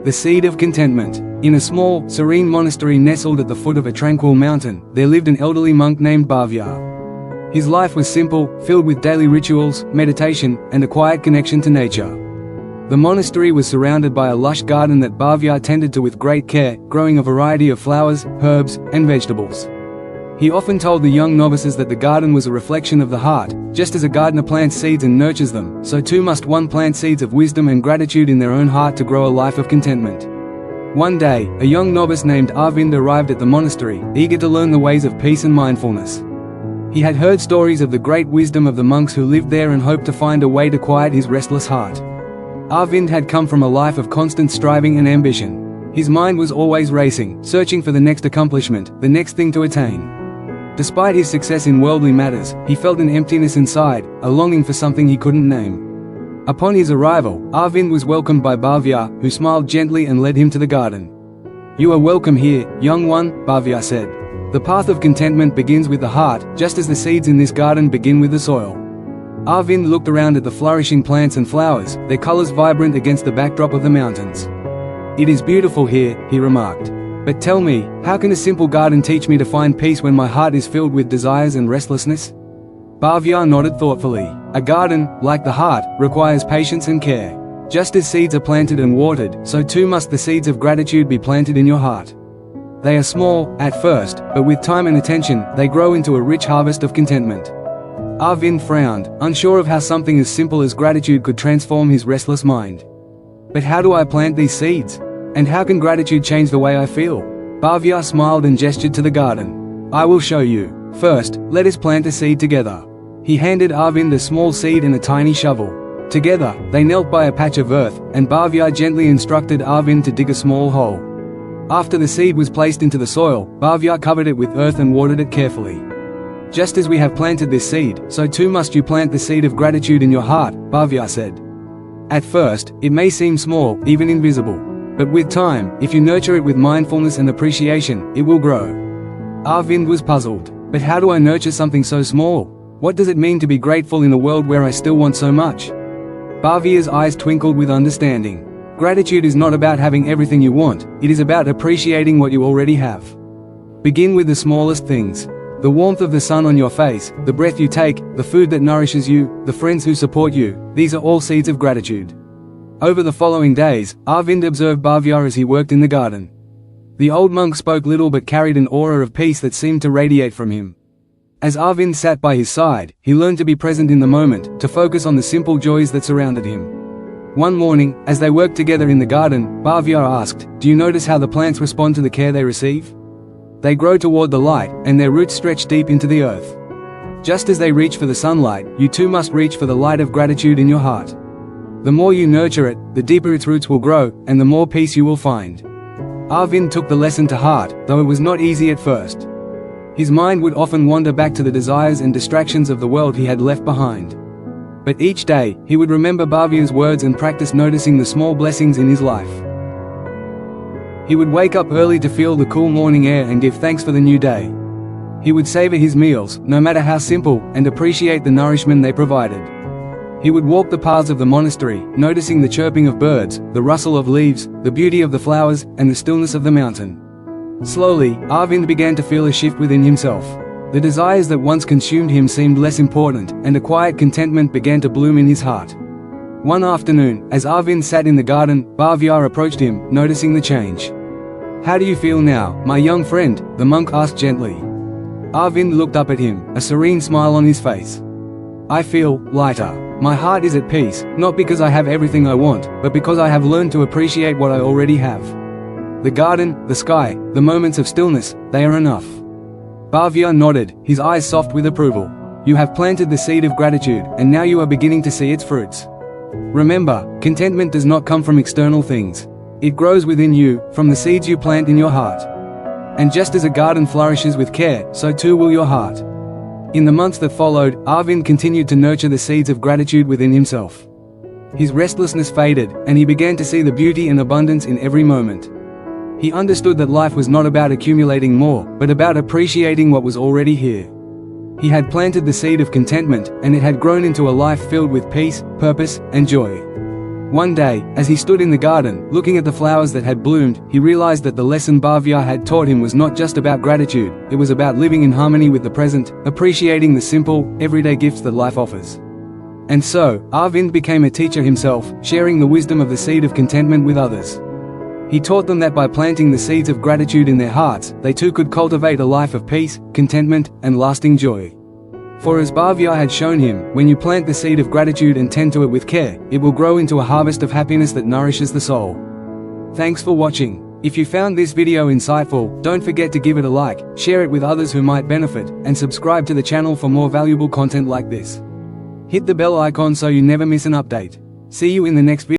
The seed of contentment. In a small, serene monastery nestled at the foot of a tranquil mountain, there lived an elderly monk named Bhavya. His life was simple, filled with daily rituals, meditation, and a quiet connection to nature. The monastery was surrounded by a lush garden that Bhavya tended to with great care, growing a variety of flowers, herbs, and vegetables. He often told the young novices that the garden was a reflection of the heart. Just as a gardener plants seeds and nurtures them, so too must one plant seeds of wisdom and gratitude in their own heart to grow a life of contentment. One day, a young novice named Arvind arrived at the monastery, eager to learn the ways of peace and mindfulness. He had heard stories of the great wisdom of the monks who lived there and hoped to find a way to quiet his restless heart. Arvind had come from a life of constant striving and ambition. His mind was always racing, searching for the next accomplishment, the next thing to attain. Despite his success in worldly matters, he felt an emptiness inside, a longing for something he couldn't name. Upon his arrival, Arvind was welcomed by Bhavya, who smiled gently and led him to the garden. "You are welcome here, young one," Bhavya said. "The path of contentment begins with the heart, just as the seeds in this garden begin with the soil." Arvind looked around at the flourishing plants and flowers, their colors vibrant against the backdrop of the mountains. "It is beautiful here," he remarked. "But tell me, how can a simple garden teach me to find peace when my heart is filled with desires and restlessness?" Bhavya nodded thoughtfully. "A garden, like the heart, requires patience and care. Just as seeds are planted and watered, so too must the seeds of gratitude be planted in your heart. They are small, at first, but with time and attention, they grow into a rich harvest of contentment." Arvind frowned, unsure of how something as simple as gratitude could transform his restless mind. "But how do I plant these seeds? And how can gratitude change the way I feel?" Bhavya smiled and gestured to the garden. "I will show you. First, let us plant a seed together." He handed Arvind a small seed and a tiny shovel. Together, they knelt by a patch of earth, and Bhavya gently instructed Arvind to dig a small hole. After the seed was placed into the soil, Bhavya covered it with earth and watered it carefully. "Just as we have planted this seed, so too must you plant the seed of gratitude in your heart," Bhavya said. "At first, it may seem small, even invisible. But with time, if you nurture it with mindfulness and appreciation, it will grow." Arvind was puzzled. "But how do I nurture something so small? What does it mean to be grateful in a world where I still want so much?" Bhavya's eyes twinkled with understanding. "Gratitude is not about having everything you want, it is about appreciating what you already have. Begin with the smallest things. The warmth of the sun on your face, the breath you take, the food that nourishes you, the friends who support you, these are all seeds of gratitude." Over the following days, Arvind observed Bhavya as he worked in the garden. The old monk spoke little but carried an aura of peace that seemed to radiate from him. As Arvind sat by his side, he learned to be present in the moment, to focus on the simple joys that surrounded him. One morning, as they worked together in the garden, Bhavya asked, "Do you notice how the plants respond to the care they receive? They grow toward the light, and their roots stretch deep into the earth. Just as they reach for the sunlight, you too must reach for the light of gratitude in your heart. The more you nurture it, the deeper its roots will grow, and the more peace you will find." Arvind took the lesson to heart, though it was not easy at first. His mind would often wander back to the desires and distractions of the world he had left behind. But each day, he would remember Bhavya's words and practice noticing the small blessings in his life. He would wake up early to feel the cool morning air and give thanks for the new day. He would savor his meals, no matter how simple, and appreciate the nourishment they provided. He would walk the paths of the monastery, noticing the chirping of birds, the rustle of leaves, the beauty of the flowers, and the stillness of the mountain. Slowly, Arvind began to feel a shift within himself. The desires that once consumed him seemed less important, and a quiet contentment began to bloom in his heart. One afternoon, as Arvind sat in the garden, Bhavya approached him, noticing the change. "How do you feel now, my young friend?" the monk asked gently. Arvind looked up at him, a serene smile on his face. "I feel lighter. My heart is at peace, not because I have everything I want, but because I have learned to appreciate what I already have. The garden, the sky, the moments of stillness, they are enough." Bhavya nodded, his eyes soft with approval. "You have planted the seed of gratitude, and now you are beginning to see its fruits. Remember, contentment does not come from external things. It grows within you, from the seeds you plant in your heart. And just as a garden flourishes with care, so too will your heart." In the months that followed, Arvind continued to nurture the seeds of gratitude within himself. His restlessness faded, and he began to see the beauty and abundance in every moment. He understood that life was not about accumulating more, but about appreciating what was already here. He had planted the seed of contentment, and it had grown into a life filled with peace, purpose, and joy. One day, as he stood in the garden, looking at the flowers that had bloomed, he realized that the lesson Bhavya had taught him was not just about gratitude, it was about living in harmony with the present, appreciating the simple, everyday gifts that life offers. And so, Arvind became a teacher himself, sharing the wisdom of the seed of contentment with others. He taught them that by planting the seeds of gratitude in their hearts, they too could cultivate a life of peace, contentment, and lasting joy. For as Bhavya had shown him, when you plant the seed of gratitude and tend to it with care, it will grow into a harvest of happiness that nourishes the soul. Thanks for watching. If you found this video insightful, don't forget to give it a like, share it with others who might benefit, and subscribe to the channel for more valuable content like this. Hit the bell icon so you never miss an update. See you in the next video.